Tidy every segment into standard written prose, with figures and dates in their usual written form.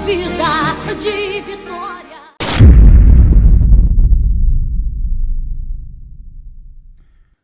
vida de vitória.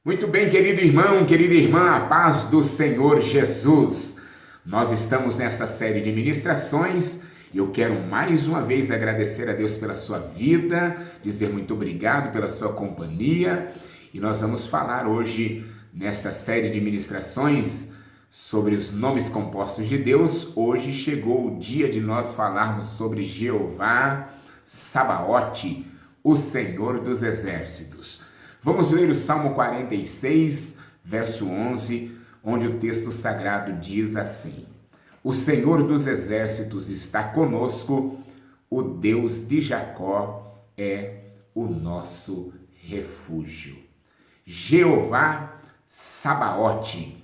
Muito bem, querido irmão, querida irmã, a paz do Senhor Jesus. Nós estamos nesta série de ministrações e eu quero mais uma vez agradecer a Deus pela sua vida, dizer muito obrigado pela sua companhia. E nós vamos falar hoje, nesta série de ministrações, sobre os nomes compostos de Deus. Hoje chegou o dia de nós falarmos sobre Jeová Sabaote, o Senhor dos Exércitos. Vamos ler o Salmo 46, verso 11, onde o texto sagrado diz assim: O Senhor dos Exércitos está conosco, o Deus de Jacó é o nosso refúgio. Jeová Sabaote,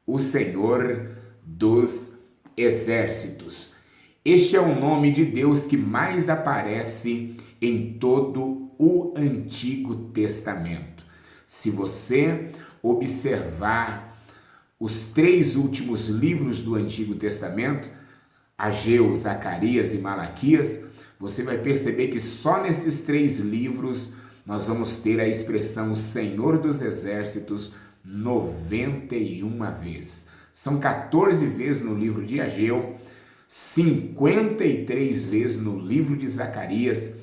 o Senhor dos Exércitos. Este é o nome de Deus que mais aparece em todo o Antigo Testamento. Se você observar os 3 últimos livros do Antigo Testamento, Ageu, Zacarias e Malaquias, você vai perceber que só nesses 3 livros nós vamos ter a expressão o Senhor dos Exércitos 91 vezes. São 14 vezes no livro de Ageu, 53 vezes no livro de Zacarias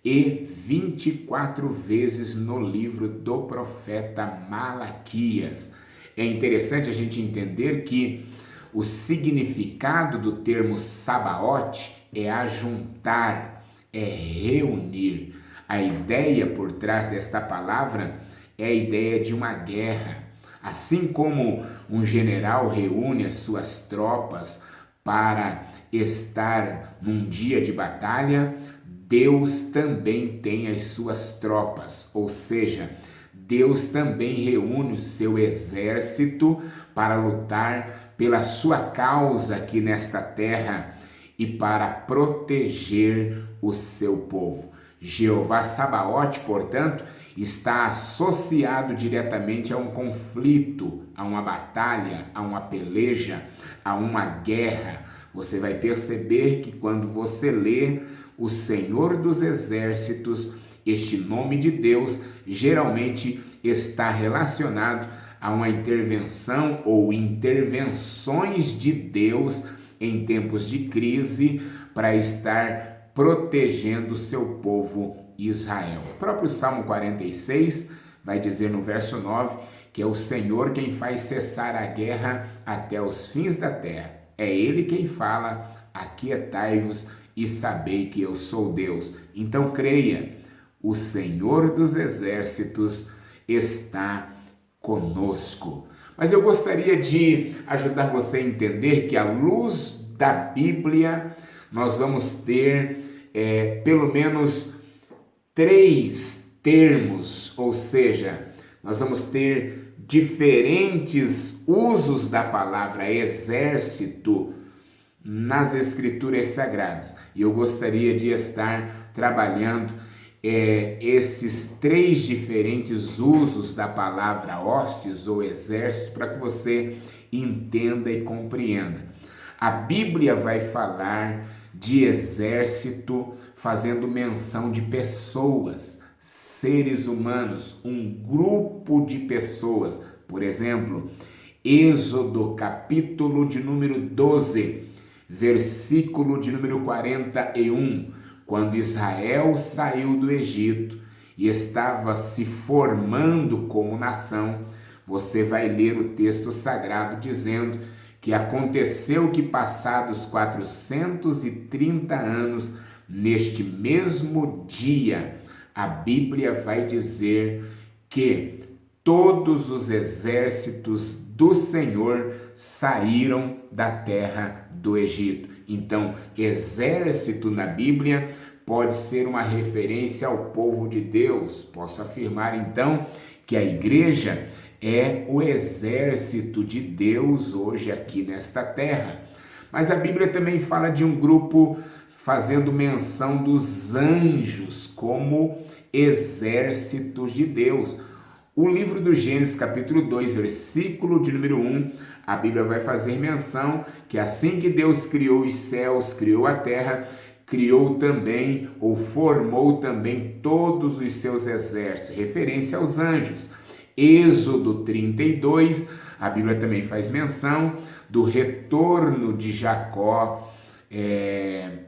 e 24 vezes no livro do profeta Malaquias. É interessante a gente entender que o significado do termo Sabaote é ajuntar, é reunir. A ideia por trás desta palavra é a ideia de uma guerra. Assim como um general reúne as suas tropas para estar num dia de batalha, Deus também tem as suas tropas, ou seja, Deus também reúne o seu exército para lutar pela sua causa aqui nesta terra e para proteger o seu povo. Jeová Sabaote, portanto, está associado diretamente a um conflito, a uma batalha, a uma peleja, a uma guerra. Você vai perceber que quando você lê o Senhor dos Exércitos, este nome de Deus geralmente está relacionado a uma intervenção ou intervenções de Deus em tempos de crise para estar protegendo o seu povo Israel. O próprio Salmo 46 vai dizer no verso 9 que é o Senhor quem faz cessar a guerra até os fins da terra. É Ele quem fala: aquietai-vos e sabei que eu sou Deus. Então creia, o Senhor dos Exércitos está conosco. Mas eu gostaria de ajudar você a entender que à luz da Bíblia nós vamos ter pelo menos 3 termos, ou seja, nós vamos ter diferentes usos da palavra exército nas Escrituras Sagradas. E eu gostaria de estar trabalhando esses 3 diferentes usos da palavra hostes ou exército para que você entenda e compreenda. A Bíblia vai falar de exército fazendo menção de pessoas, seres humanos, um grupo de pessoas. Por exemplo, Êxodo capítulo de número 12, versículo de número 41, quando Israel saiu do Egito e estava se formando como nação, você vai ler o texto sagrado dizendo que aconteceu que passados 430 anos, neste mesmo dia, a Bíblia vai dizer que todos os exércitos do Senhor saíram da terra do Egito. Então, exército na Bíblia pode ser uma referência ao povo de Deus. Posso afirmar, então, que a igreja é o exército de Deus hoje aqui nesta terra. Mas a Bíblia também fala de um grupo fazendo menção dos anjos como exércitos de Deus. O livro do Gênesis, capítulo 2, versículo de número 1, a Bíblia vai fazer menção que assim que Deus criou os céus, criou a terra, criou também, ou formou também todos os seus exércitos, referência aos anjos. Êxodo 32, a Bíblia também faz menção do retorno de Jacó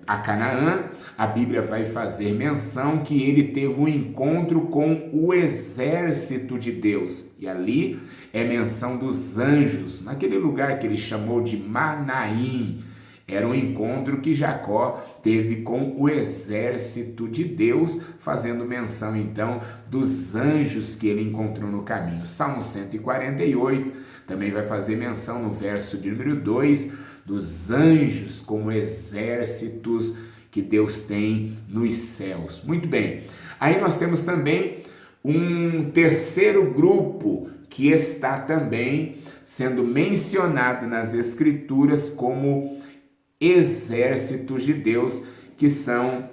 a Canaã. A Bíblia vai fazer menção que ele teve um encontro com o exército de Deus. E ali é menção dos anjos, naquele lugar que ele chamou de Manaim. Era um encontro que Jacó teve com o exército de Deus, fazendo menção então dos anjos que ele encontrou no caminho. Salmo 148 também vai fazer menção no verso de número 2, dos anjos como exércitos que Deus tem nos céus. Muito bem. Aí nós temos também um terceiro grupo que está também sendo mencionado nas Escrituras como exércitos de Deus, que são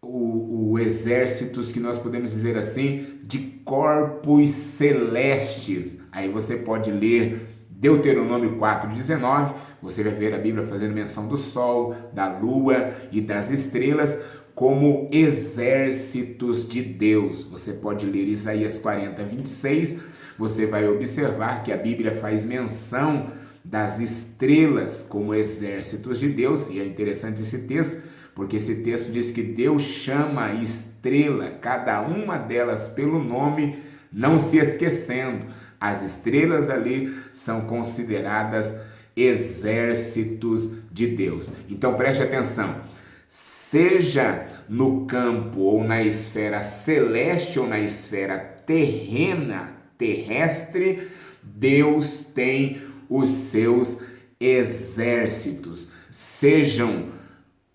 os exércitos que nós podemos dizer assim, de corpos celestes. Aí você pode ler Deuteronômio 4,19, você vai ver a Bíblia fazendo menção do sol, da lua e das estrelas como exércitos de Deus. Você pode ler Isaías 40:26, você vai observar que a Bíblia faz menção das estrelas como exércitos de Deus, e é interessante esse texto, porque esse texto diz que Deus chama a estrela, cada uma delas pelo nome, não se esquecendo. As estrelas ali são consideradas exércitos de Deus. Então preste atenção, seja no campo ou na esfera celeste ou na esfera terrena, terrestre, Deus tem os seus exércitos, sejam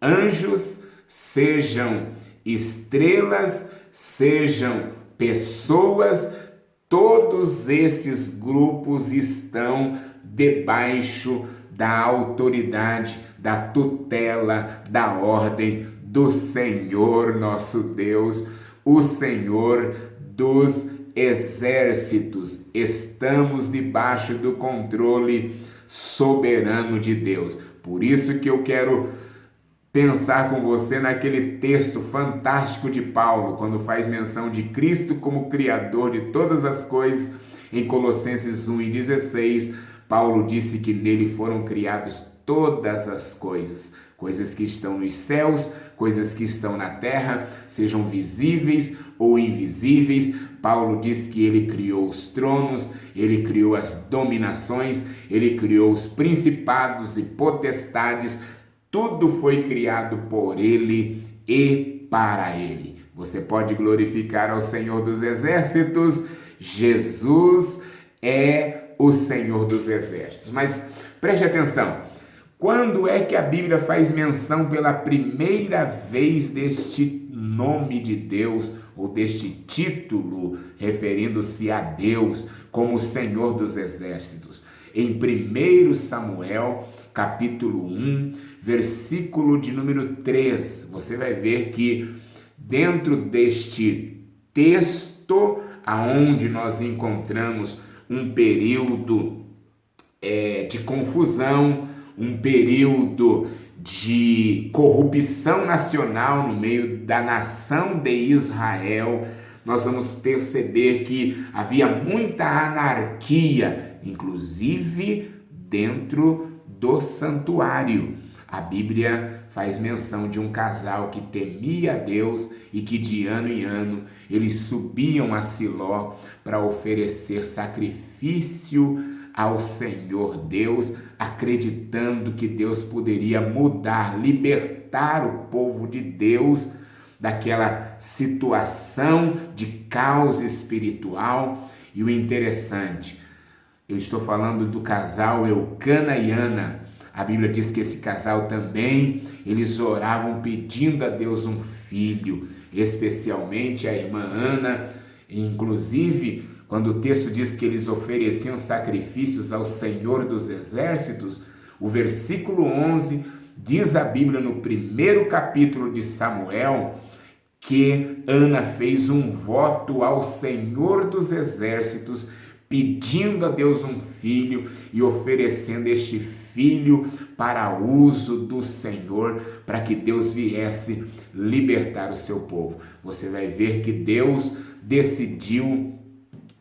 anjos, sejam estrelas, sejam pessoas. Todos esses grupos estão debaixo da autoridade, da tutela, da ordem do Senhor nosso Deus, o Senhor dos exércitos. Estamos debaixo do controle soberano de Deus. Por isso que eu quero pensar com você naquele texto fantástico de Paulo, quando faz menção de Cristo como Criador de todas as coisas, em Colossenses 1:16, Paulo disse que nele foram criadas todas as coisas, coisas que estão nos céus, coisas que estão na terra, sejam visíveis ou invisíveis. Paulo diz que ele criou os tronos, ele criou as dominações, ele criou os principados e potestades. Tudo foi criado por ele e para ele. Você pode glorificar ao Senhor dos Exércitos. Jesus é o Senhor dos Exércitos. Mas preste atenção, quando é que a Bíblia faz menção pela primeira vez deste nome de Deus, ou deste título, referindo-se a Deus como Senhor dos Exércitos? Em 1 Samuel, capítulo 1, versículo de número 3, você vai ver que dentro deste texto, aonde nós encontramos um período de confusão, um período de corrupção nacional no meio da nação de Israel, nós vamos perceber que havia muita anarquia, inclusive dentro do santuário. A Bíblia faz menção de um casal que temia a Deus e que de ano em ano eles subiam a Siló para oferecer sacrifício ao Senhor Deus, acreditando que Deus poderia mudar, libertar o povo de Deus daquela situação de caos espiritual. E o interessante, eu estou falando do casal Eucana e Ana. A Bíblia diz que esse casal também, eles oravam pedindo a Deus um filho, especialmente a irmã Ana. Inclusive, quando o texto diz que eles ofereciam sacrifícios ao Senhor dos Exércitos, o versículo 11 diz a Bíblia no primeiro capítulo de Samuel que Ana fez um voto ao Senhor dos Exércitos, pedindo a Deus um filho e oferecendo este filho para uso do Senhor, para que Deus viesse libertar o seu povo. Você vai ver que Deus decidiu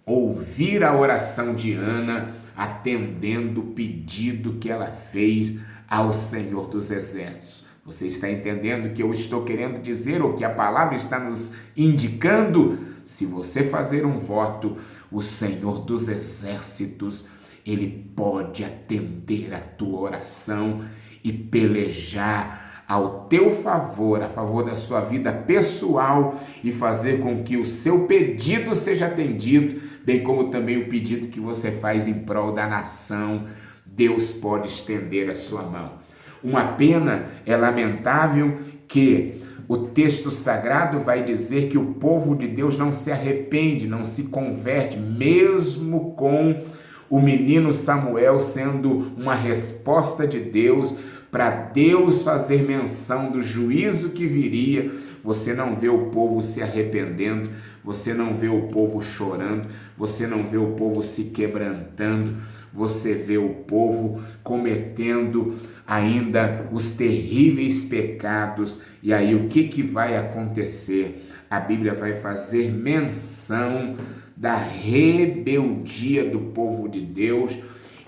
ouvir a oração de Ana, atendendo o pedido que ela fez ao Senhor dos Exércitos. Você está entendendo o que eu estou querendo dizer, ou que a palavra está nos indicando? Se você fazer um voto, o Senhor dos Exércitos, Ele pode atender a tua oração e pelejar ao teu favor, a favor da sua vida pessoal, e fazer com que o seu pedido seja atendido, bem como também o pedido que você faz em prol da nação. Deus pode estender a sua mão. Uma pena, é lamentável que o texto sagrado vai dizer que o povo de Deus não se arrepende, não se converte, mesmo com o menino Samuel sendo uma resposta de Deus, para Deus fazer menção do juízo que viria. Você não vê o povo se arrependendo, você não vê o povo chorando, você não vê o povo se quebrantando, você vê o povo cometendo ainda os terríveis pecados. E aí o que vai acontecer? A Bíblia vai fazer menção da rebeldia do povo de Deus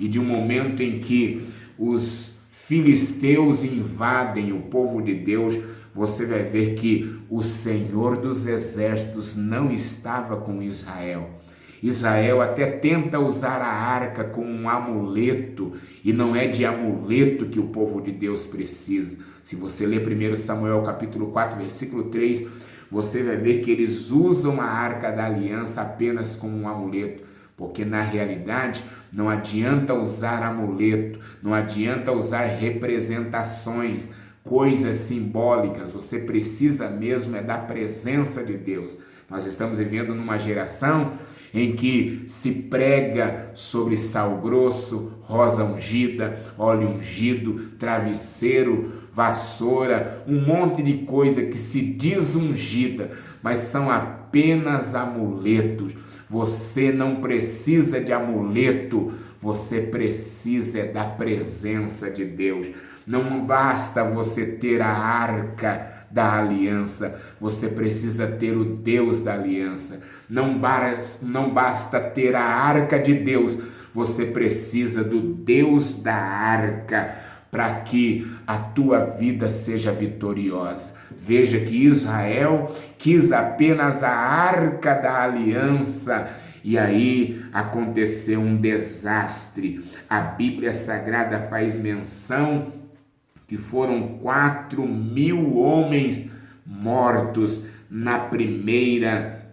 e de um momento em que os filisteus invadem o povo de Deus. Você vai ver que o Senhor dos Exércitos não estava com Israel. Israel até tenta usar a arca como um amuleto, e não é de amuleto que o povo de Deus precisa. Se você ler 1 Samuel capítulo 4, versículo 3, você vai ver que eles usam a arca da aliança apenas como um amuleto, porque na realidade não adianta usar amuleto, não adianta usar representações, coisas simbólicas. Você precisa mesmo é da presença de Deus. Nós estamos vivendo numa geração em que se prega sobre sal grosso, rosa ungida, óleo ungido, travesseiro, vassoura, um monte de coisa que se diz ungida, mas são apenas amuletos. Você não precisa de amuleto, você precisa da presença de Deus. Não basta você ter a arca da aliança, você precisa ter o Deus da aliança. Não basta ter a arca de Deus, você precisa do Deus da arca para que a tua vida seja vitoriosa. Veja que Israel quis apenas a arca da aliança, e aí aconteceu um desastre. A Bíblia Sagrada faz menção que foram 4.000 homens mortos na primeira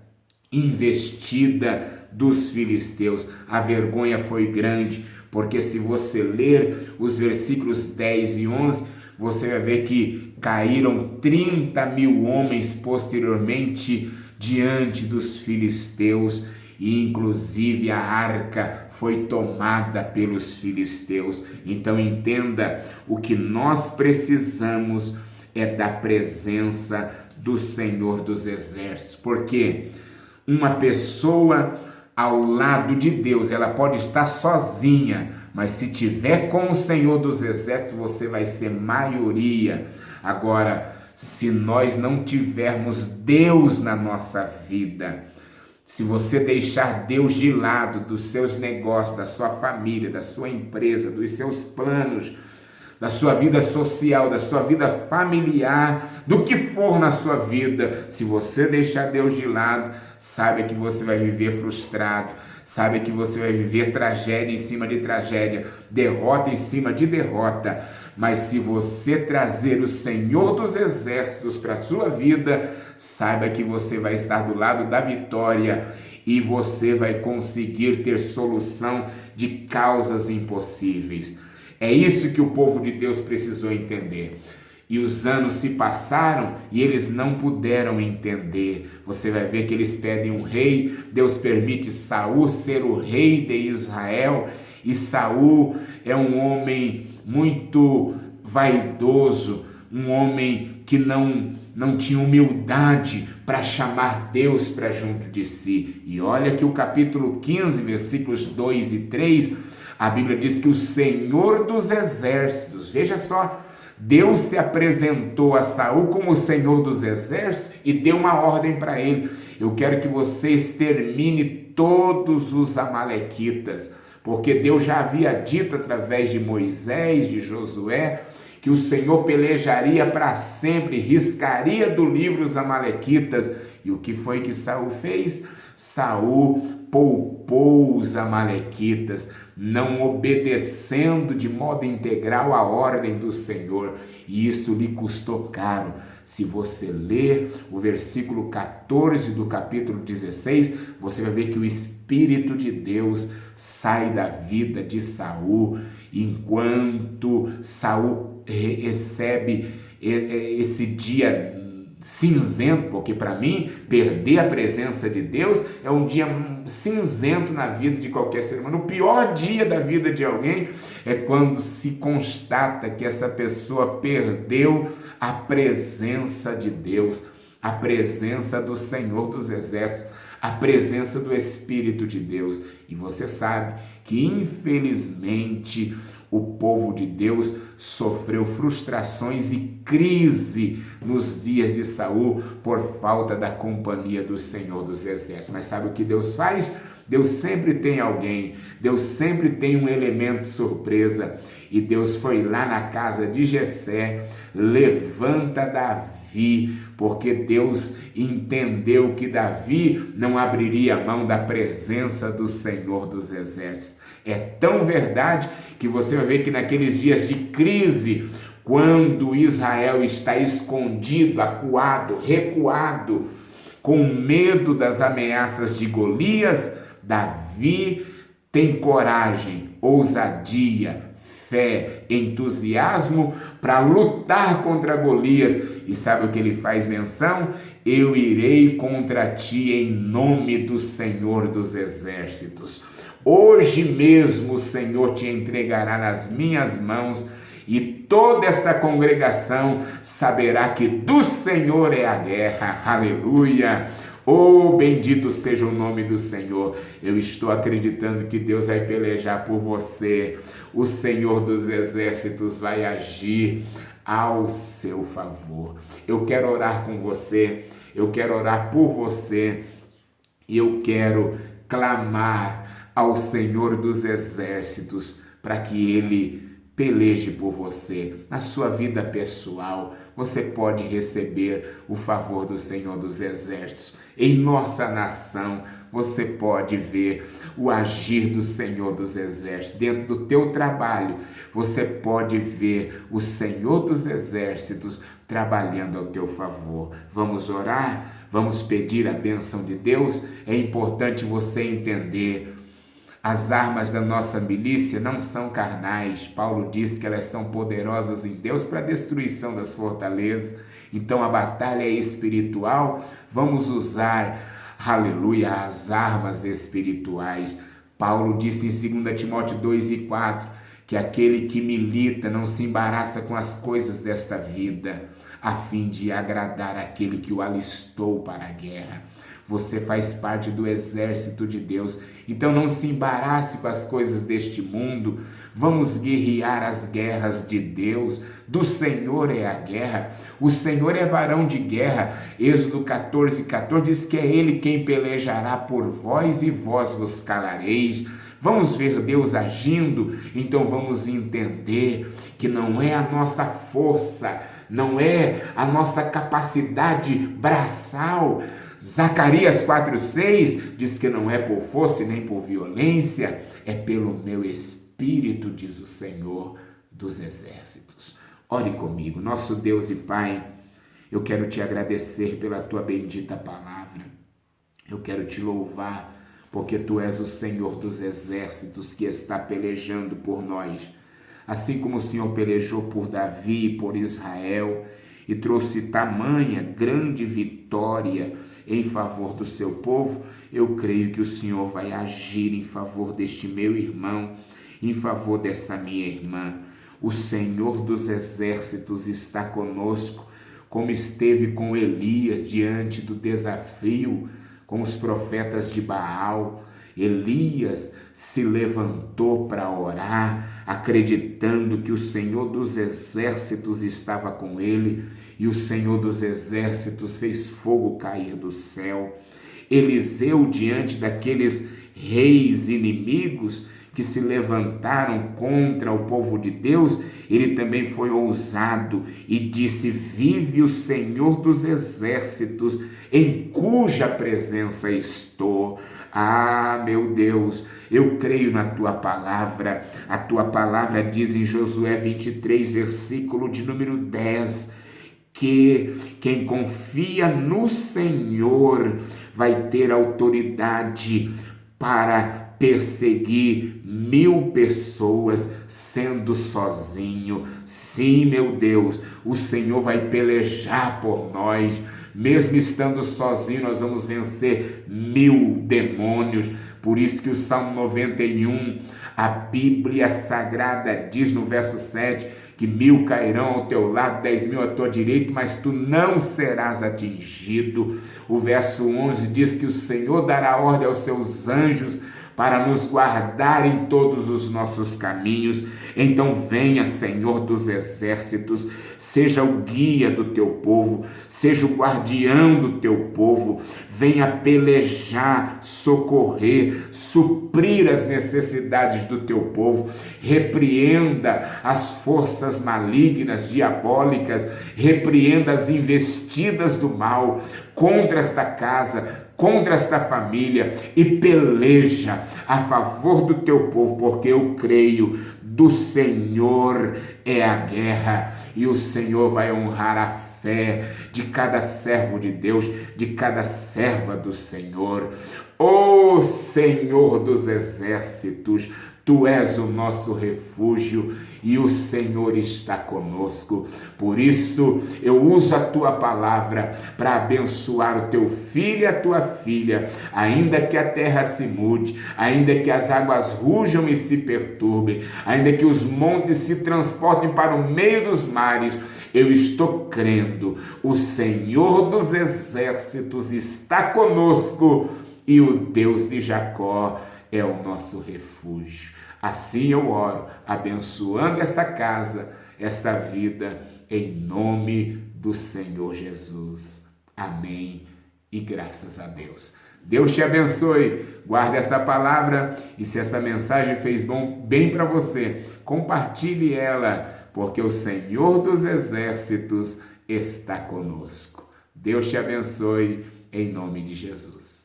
investida dos filisteus. A vergonha foi grande, porque se você ler os versículos 10 e 11, você vai ver que caíram 30.000 homens posteriormente diante dos filisteus, e inclusive a arca foi tomada pelos filisteus. Então entenda, o que nós precisamos é da presença do Senhor dos Exércitos, porque uma pessoa ao lado de Deus, ela pode estar sozinha, mas se tiver com o Senhor dos Exércitos, você vai ser maioria. Agora, se nós não tivermos Deus na nossa vida, se você deixar Deus de lado dos seus negócios, da sua família, da sua empresa, dos seus planos, da sua vida social, da sua vida familiar, do que for na sua vida, se você deixar Deus de lado, saiba que você vai viver frustrado, saiba que você vai viver tragédia em cima de tragédia, derrota em cima de derrota. Mas se você trazer o Senhor dos Exércitos para a sua vida, saiba que você vai estar do lado da vitória e você vai conseguir ter solução de causas impossíveis. É isso que o povo de Deus precisou entender. E os anos se passaram e eles não puderam entender. Você vai ver que eles pedem um rei. Deus permite Saul ser o rei de Israel. E Saul é um homem muito vaidoso, um homem que não não tinha humildade para chamar Deus para junto de si. E olha que o capítulo 15, versículos 2 e 3, a Bíblia diz que o Senhor dos Exércitos, veja só, Deus se apresentou a Saul como o Senhor dos Exércitos e deu uma ordem para ele: eu quero que você extermine todos os amalequitas, porque Deus já havia dito através de Moisés, de Josué, que o Senhor pelejaria para sempre, riscaria do livro os amalequitas. E o que foi que Saul fez? Saul poupou os amalequitas, não obedecendo de modo integral a ordem do Senhor, e isto lhe custou caro. Se você ler o versículo 14 do capítulo 16, você vai ver que o Espírito de Deus sai da vida de Saul, enquanto Saul recebe esse dia cinzento, porque para mim perder a presença de Deus é um dia cinzento na vida de qualquer ser humano. O pior dia da vida de alguém é quando se constata que essa pessoa perdeu a presença de Deus, a presença do Senhor dos Exércitos, a presença do Espírito de Deus. E você sabe que infelizmente o povo de Deus sofreu frustrações e crise nos dias de Saul por falta da companhia do Senhor dos Exércitos. Mas sabe o que Deus faz? Deus sempre tem alguém, Deus sempre tem um elemento surpresa. E Deus foi lá na casa de Jessé: levanta Davi, porque Deus entendeu que Davi não abriria mão da presença do Senhor dos Exércitos. É tão verdade que você vai ver que naqueles dias de crise, quando Israel está escondido, acuado, recuado, com medo das ameaças de Golias, Davi tem coragem, ousadia, fé, entusiasmo para lutar contra Golias. E sabe o que ele faz menção? Eu irei contra ti em nome do Senhor dos Exércitos. Hoje mesmo o Senhor te entregará nas minhas mãos, e toda esta congregação saberá que do Senhor é a guerra. Aleluia! Oh, bendito seja o nome do Senhor. Eu estou acreditando que Deus vai pelejar por você. O Senhor dos Exércitos vai agir ao seu favor. Eu quero orar com você, eu quero orar por você, e eu quero clamar ao Senhor dos Exércitos para que Ele peleje por você. Na sua vida pessoal, você pode receber o favor do Senhor dos Exércitos. Em nossa nação, você pode ver o agir do Senhor dos Exércitos. Dentro do teu trabalho, você pode ver o Senhor dos Exércitos trabalhando ao teu favor. Vamos orar? Vamos pedir a bênção de Deus? É importante você entender: as armas da nossa milícia não são carnais. Paulo diz que elas são poderosas em Deus para a destruição das fortalezas. Então a batalha é espiritual. Vamos usar, aleluia, as armas espirituais. Paulo disse em 2 Timóteo 2:4 que aquele que milita não se embaraça com as coisas desta vida, a fim de agradar aquele que o alistou para a guerra. Você faz parte do exército de Deus, então não se embarace com as coisas deste mundo. Vamos guerrear as guerras de Deus. Do Senhor é a guerra, o Senhor é varão de guerra. Êxodo 14:14 diz que é Ele quem pelejará por vós e vós vos calareis. Vamos ver Deus agindo, então vamos entender que não é a nossa força, não é a nossa capacidade braçal. Zacarias 4:6 diz que não é por força e nem por violência, é pelo meu Espírito, diz o Senhor dos Exércitos. Ore comigo. Nosso Deus e Pai, eu quero te agradecer pela tua bendita palavra. Eu quero te louvar, porque tu és o Senhor dos Exércitos que está pelejando por nós. Assim como o Senhor pelejou por Davi e por Israel e trouxe tamanha grande vitória em favor do seu povo, eu creio que o Senhor vai agir em favor deste meu irmão, em favor dessa minha irmã. O Senhor dos Exércitos está conosco. como esteve com Elias diante do desafio com os profetas de Baal. Elias se levantou para orar, acreditando que o Senhor dos Exércitos estava com ele, e o Senhor dos Exércitos fez fogo cair do céu. Eliseu, diante daqueles reis inimigos que se levantaram contra o povo de Deus, ele também foi ousado e disse: vive o Senhor dos Exércitos, em cuja presença estou. Ah, meu Deus, eu creio na tua palavra. A tua palavra diz em Josué 23, versículo de número 10, que quem confia no Senhor vai ter autoridade para perseguir 1000 pessoas sendo sozinho. Sim, meu Deus, o Senhor vai pelejar por nós. Mesmo estando sozinho, nós vamos vencer 1000 demônios. Por isso que o Salmo 91, a Bíblia Sagrada diz no verso 7, que 1000 cairão ao teu lado, 10.000 à tua direita, mas tu não serás atingido. O verso 11 diz que o Senhor dará ordem aos seus anjos para nos guardar em todos os nossos caminhos. Então venha, Senhor dos Exércitos, seja o guia do teu povo, seja o guardião do teu povo, venha pelejar, socorrer, suprir as necessidades do teu povo, repreenda as forças malignas, diabólicas, repreenda as investidas do mal contra esta casa, contra esta família, e peleja a favor do teu povo, porque eu creio, do Senhor é a guerra, e o Senhor vai honrar a fé de cada servo de Deus, de cada serva do Senhor. Ó Senhor dos Exércitos, tu és o nosso refúgio e o Senhor está conosco. Por isso eu uso a tua palavra para abençoar o teu filho e a tua filha, ainda que a terra se mude, ainda que as águas rujam e se perturbem, ainda que os montes se transportem para o meio dos mares. Eu estou crendo, o Senhor dos Exércitos está conosco e o Deus de Jacó é o nosso refúgio. Assim eu oro, abençoando esta casa, esta vida, em nome do Senhor Jesus. Amém e graças a Deus. Deus te abençoe, guarde essa palavra, e se essa mensagem fez bem para você, compartilhe ela, porque o Senhor dos Exércitos está conosco. Deus te abençoe, em nome de Jesus.